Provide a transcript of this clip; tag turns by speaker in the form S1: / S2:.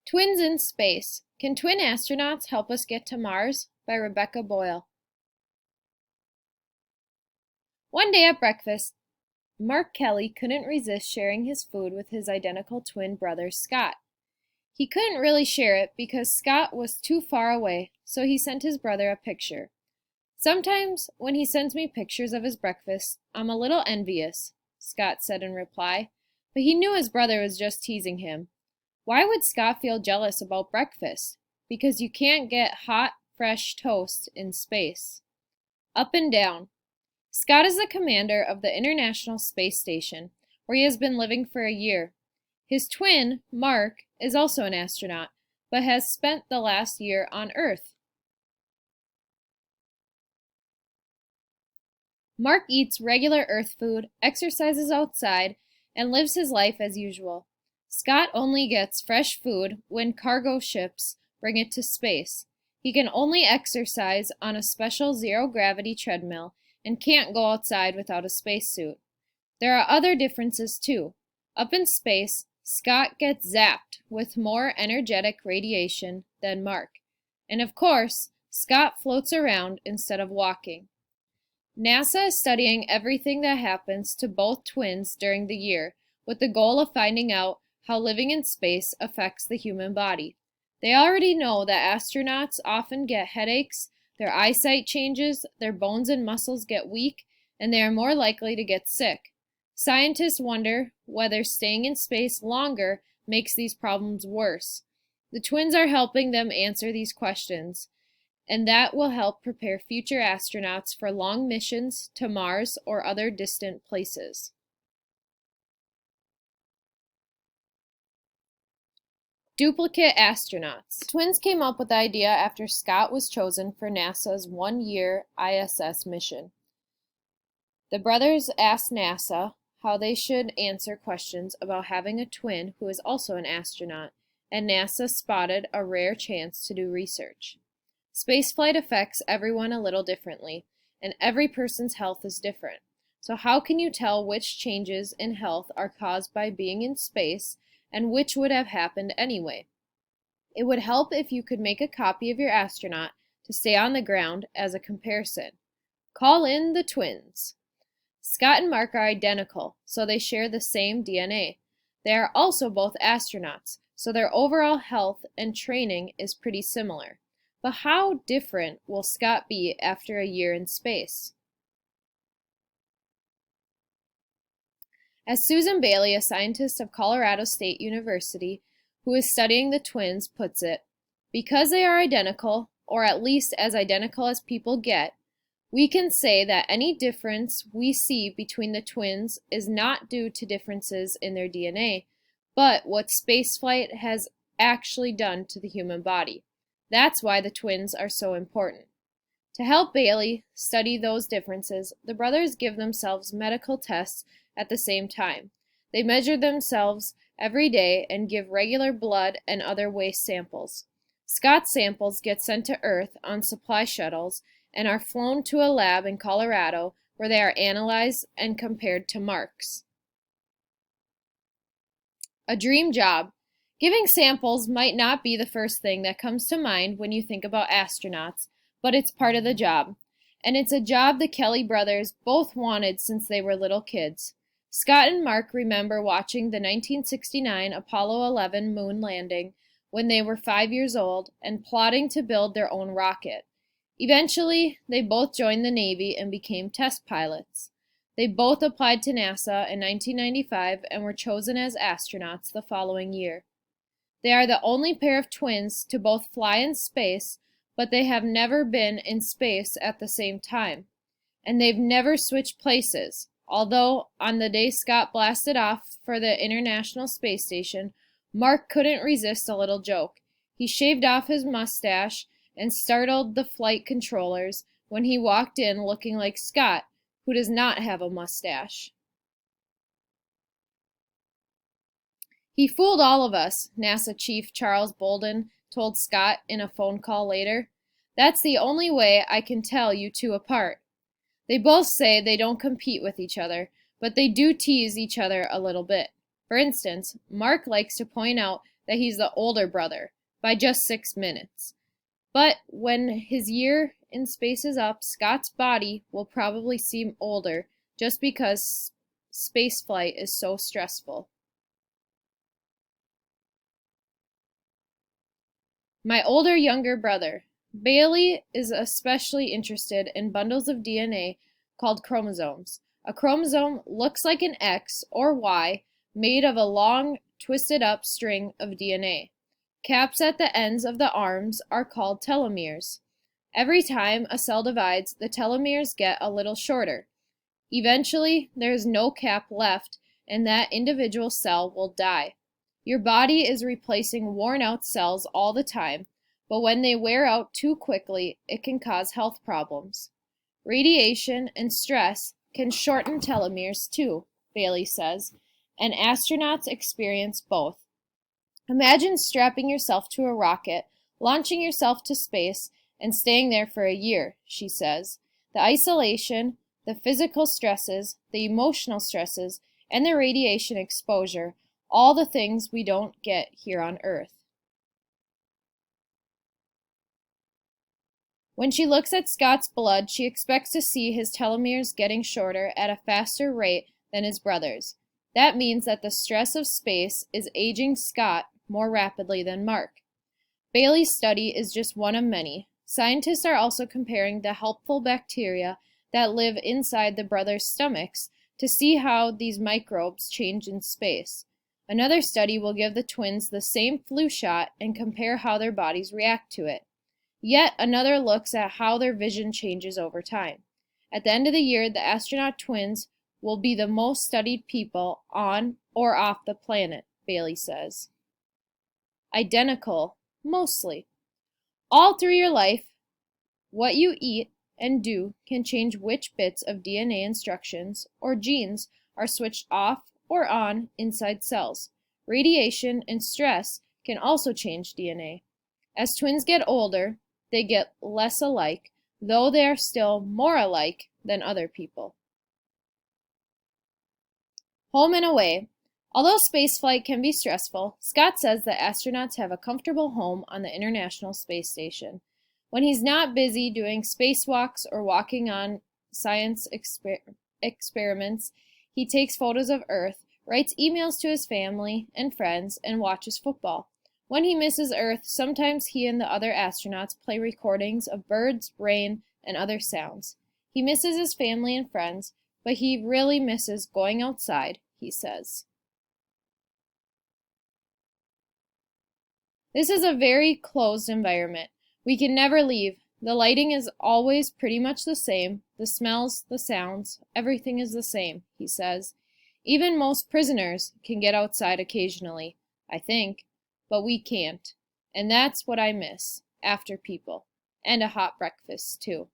S1: Twins in Space. Can twin astronauts help us get to Mars? By Rebecca Boyle. One day at breakfast, Mark Kelly couldn't resist sharing his food with his identical twin brother, Scott. He couldn't really share it because Scott was too far away, so he sent his brother a picture. Sometimes, when he sends me pictures of his breakfast, I'm a little envious, Scott said in reply, but he knew his brother was just teasing him. Why would Scott feel jealous about breakfast? Because you can't get hot, fresh toast in space. Up and down. Scott is the commander of the International Space Station, where he has been living for a year. His twin, Mark, is also an astronaut, but has spent the last year on Earth. Mark eats regular Earth food, exercises outside, and lives his life as usual. Scott only gets fresh food when cargo ships bring it to space. He can only exercise on a special zero-gravity treadmill and can't go outside without a spacesuit. There are other differences too. Up in space, Scott gets zapped with more energetic radiation than Mark. And of course, Scott floats around instead of walking. NASA is studying everything that happens to both twins during the year with the goal of finding out how living in space affects the human body. They already know that astronauts often get headaches, their eyesight changes, their bones and muscles get weak, and they are more likely to get sick. Scientists wonder whether staying in space longer makes these problems worse. The twins are helping them answer these questions, and that will help prepare future astronauts for long missions to Mars or other distant places. Duplicate astronauts. Twins came up with the idea after Scott was chosen for NASA's one-year ISS mission. The brothers asked NASA how they should answer questions about having a twin who is also an astronaut, and NASA spotted a rare chance to do research. Spaceflight affects everyone a little differently, and every person's health is different. So how can you tell which changes in health are caused by being in space and which would have happened anyway? It would help if you could make a copy of your astronaut to stay on the ground as a comparison. Call in the twins. Scott and Mark are identical, so they share the same DNA. They are also both astronauts, so their overall health and training is pretty similar. But how different will Scott be after a year in space? As Susan Bailey, a scientist of Colorado State University who is studying the twins, puts it, because they are identical, or at least as identical as people get, we can say that any difference we see between the twins is not due to differences in their DNA, but what spaceflight has actually done to the human body. That's why the twins are so important. To help Bailey study those differences, the brothers give themselves medical tests at the same time. They measure themselves every day and give regular blood and other waste samples. Scott's samples get sent to Earth on supply shuttles and are flown to a lab in Colorado where they are analyzed and compared to Mark's. A dream job. Giving samples might not be the first thing that comes to mind when you think about astronauts, but it's part of the job. And it's a job the Kelly brothers both wanted since they were little kids. Scott and Mark remember watching the 1969 Apollo 11 moon landing when they were 5 years old and plotting to build their own rocket. Eventually, they both joined the Navy and became test pilots. They both applied to NASA in 1995 and were chosen as astronauts the following year. They are the only pair of twins to both fly in space, but they have never been in space at the same time. And they've never switched places, although on the day Scott blasted off for the International Space Station, Mark couldn't resist a little joke. He shaved off his mustache and startled the flight controllers when he walked in looking like Scott, who does not have a mustache. He fooled all of us, NASA Chief Charles Bolden told Scott in a phone call later. That's the only way I can tell you two apart. They both say they don't compete with each other, but they do tease each other a little bit. For instance, Mark likes to point out that he's the older brother by just 6 minutes. But when his year in space is up, Scott's body will probably seem older just because spaceflight is so stressful. My older younger brother. Bailey is especially interested in bundles of DNA called chromosomes. A chromosome looks like an X or Y made of a long, twisted up string of DNA. Caps at the ends of the arms are called telomeres. Every time a cell divides, the telomeres get a little shorter. Eventually, there is no cap left, and that individual cell will die. Your body is replacing worn-out cells all the time, but when they wear out too quickly, it can cause health problems. Radiation and stress can shorten telomeres too, Bailey says, and astronauts experience both. Imagine strapping yourself to a rocket, launching yourself to space, and staying there for a year, she says. The isolation, the physical stresses, the emotional stresses, and the radiation exposure, all the things we don't get here on Earth. When she looks at Scott's blood, she expects to see his telomeres getting shorter at a faster rate than his brother's. That means that the stress of space is aging Scott more rapidly than Mark. Bailey's study is just one of many. Scientists are also comparing the helpful bacteria that live inside the brothers' stomachs to see how these microbes change in space. Another study will give the twins the same flu shot and compare how their bodies react to it. Yet another looks at how their vision changes over time. At the end of the year, the astronaut twins will be the most studied people on or off the planet, Bailey says. Identical, mostly. All through your life, what you eat and do can change which bits of DNA instructions or genes are switched off or on inside cells. Radiation and stress can also change DNA. As twins get older, they get less alike, though they are still more alike than other people. Home and away. Although spaceflight can be stressful, Scott says that astronauts have a comfortable home on the International Space Station. When he's not busy doing spacewalks or walking on science experiments, he takes photos of Earth, writes emails to his family and friends, and watches football. When he misses Earth, sometimes he and the other astronauts play recordings of birds, rain, and other sounds. He misses his family and friends, but he really misses going outside, he says. This is a very closed environment. We can never leave. The lighting is always pretty much the same. The smells, the sounds, everything is the same, he says. Even most prisoners can get outside occasionally, I think, but we can't. And that's what I miss, after people. And a hot breakfast, too.